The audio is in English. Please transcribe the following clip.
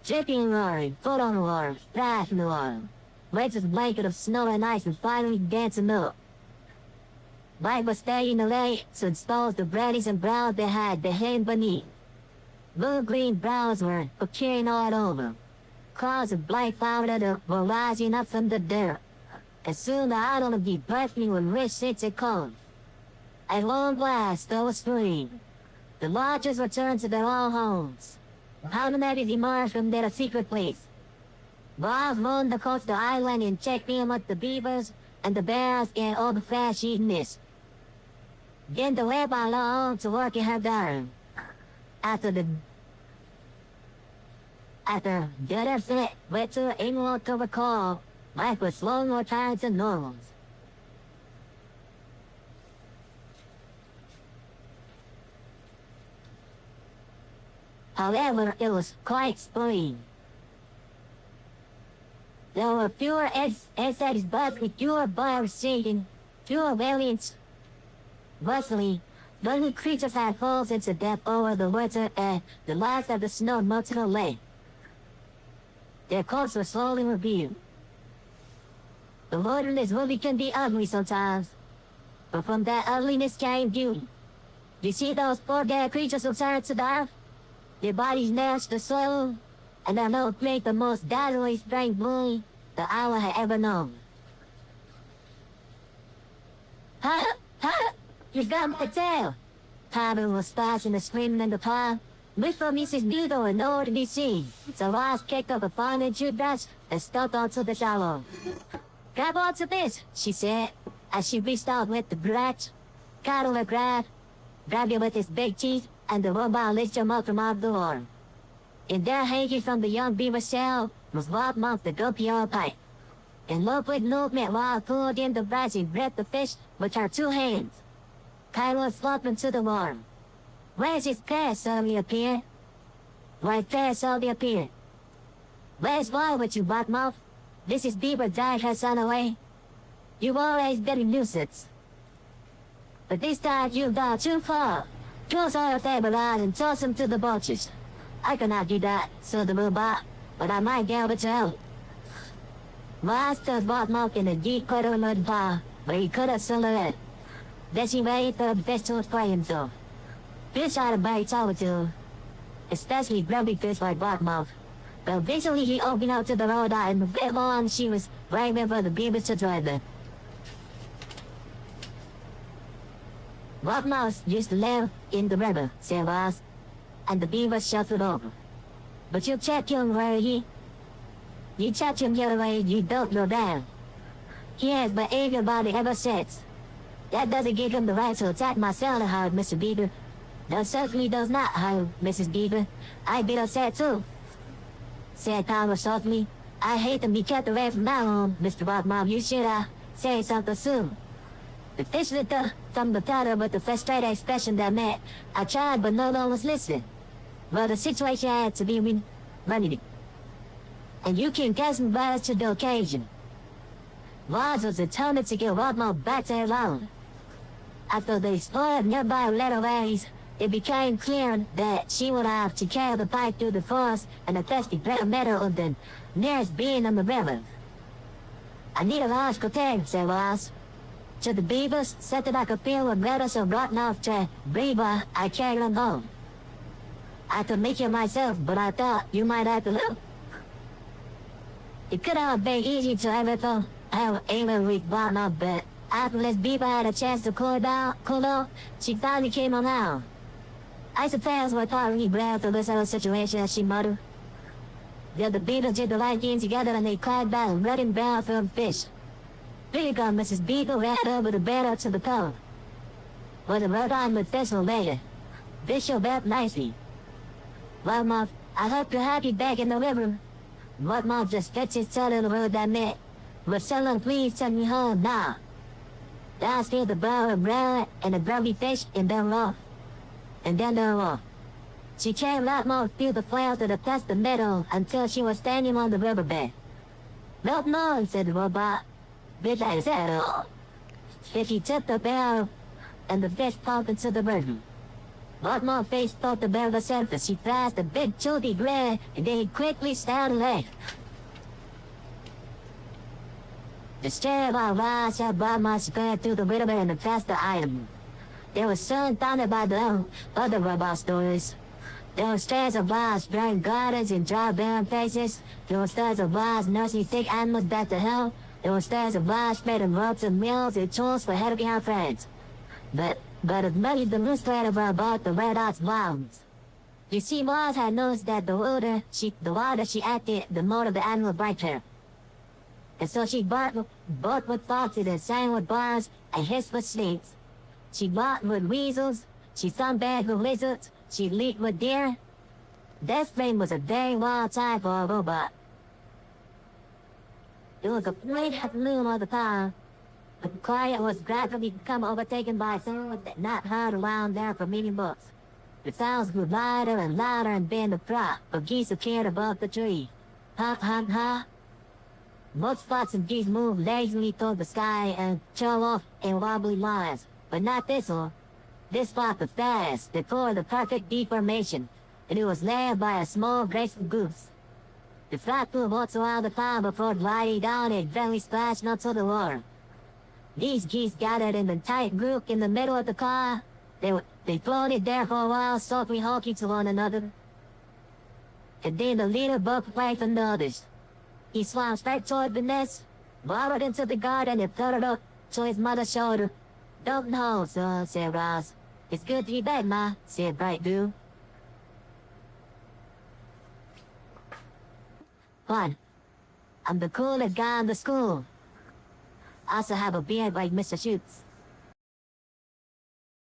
Dripping roaring, foot on alarm, fast in alarm. Legs with a blanket of snow and ice and finally dancing up. Mike was staying in the lake, so exposed the reddies and browns they had behind beneath. Blue-green browns were appearing all over. Clouds of black powder were rising up from the dirt. And soon the island would be bursting with rich city cold. At long last, there was spring. The lodgers returned to their own homes. How many emerged from their secret place? Bob roamed across the island and checked in with the beavers and the bears and all the flesh eaters. Then the rabbi longed to work in her garden. After dinner fit went to England to recall, life was slow more times than normal. However, it was quite spring. There were fewer insects but with fewer birds singing, fewer variants. Mostly, little creatures had fallen into death over the winter and the last of the snow melted away. Their coats were slowly revealed. The wilderness really can be ugly sometimes, but from that ugliness came beauty. You see those poor dead creatures who turned to death? Their bodies nourished the soil, and their milk made the most dazzling spring bloom the island had ever known. Ha! Ha! You got my tail! Paddle was splashing and screaming in the pond. Look for Mrs. Beagle and nowhere to be seen. So Ross kicked up a pond and toothbrush and stepped onto the shallow. Grab onto this, she said, as she reached out with the branch. Cuddle grabbed it with his big teeth, and the robot lifted him up from out the water. In there hanging from the young beaver's shell was Bob Monk, the guppy pipe. In liquid movement while pulled in the branch, he gripped the fish with her two hands. Kylo slumped into the water. Where's his pair suddenly appeared? Where's wrong with you, Botmouth? This is Beaver died her son away. You've always been a nuisance. But this time you've gone too far. Close all your stabilize and toss him to the vultures. I cannot do that, said the robot, but I might be able to help. Master Botmouth in a deep puddle mud pile, but he couldn't settle it. Then she waited for the fish to spray himself. Fish are a very solitude, especially grumpy fish like Botmouth. But eventually he opened up to the road and a bit long she was waiting for the beavers to join them. Botmouth used to live in the river, said Ross, and the beavers shuffled over. But you checked him where you checked him the other way, you don't know that. He has been angry about it ever since. That doesn't give him the right to attack my sailor hard, Mr. Beaver. That certainly does not, Mrs. Beaver. I'd be upset too, said Tyler softly. I hate to be kept away from now on, Mr. Botmouth. You should, say something soon. The fish looked up from the powder with a frustrated expression that meant, I tried but no one was listening. Well, the situation had to be remedied. And you can guess me rise to the occasion. Ross was determined to get Botmouth back to alone. After they explored nearby waterways, it became clear that she would have to carry the pipe through the forest and attach the better metal of the nearest being on the river. I need a large container, said Ross. To the beavers, set it like a field of metals and rotten off to beaver, I carried them home. I could make it myself, but I thought you might have to look. It could have been easy to everything. I have aiming with Botmouth, but after this beaver had a chance to cool off, she finally came around. I suppose we're probably glad for this whole situation, as she muttered. Then the beavers did the right thing together and they climbed back and red and brown for fish. Here you go, Mrs. Beaver ran over the bed up to the cove. But the road on with this one later. Fish showed up nicely. Botmouth, I hope to have you back in the river. Botmouth just stretched his tail in the road that met. But someone please take me home now. I still the brown and brown and the grumpy fish and then off. And then they're off. She carried Botmouth through the flail to the past the meadow until she was standing on the riverbed. Don't know, said the robot. But I said, If he took the barrel and the fish popped into the river. But my face thought about the surface. She passed a big chunky glare, and then he quickly started away. The stair of our eyes had brought my square to the river and passed the item. There was sun thunder by the other robot stories. There were stairs of bars, burning gardens and dry barren places. There were stairs of bars nursing thick animals back to hell. There were stairs of bars made of ropes and mills and tools for helping our friends. But it made the most terrible about the red hot bombs. You see, Mars had noticed that the older she acted, the more of the animal bite her. And so she barked with foxes and sang with bars and hissed with snakes. She barked with weasels, she sunbathed with lizards, she leaped with deer. That spring was a very wild time for a robot. It was a great afternoon all the time. The quiet was gradually become overtaken by sound that not heard around there for many months. The sounds grew louder and louder and began to drop, but geese appeared above the tree. Ha ha ha. Most spots of geese moved lazily toward the sky and trailed off in wobbly lines, but not this one. This spot was fast, it formed the perfect deformation, and it was led by a small, graceful goose. The flat flew once around the pond before gliding down and gently splashed onto the water. These geese gathered in a tight group in the middle of the car. They floated there for a while, softly honking to one another. And then the leader broke away from the others. He swam straight toward the nest, waddled into the garden and fluttered up to his mother's shoulder. "Don't know, son," said Ross. "It's good to be back, Ma," said Bright Blue. 1. I'm the coolest guy in the school. I also have a beard like Mr. Shoots.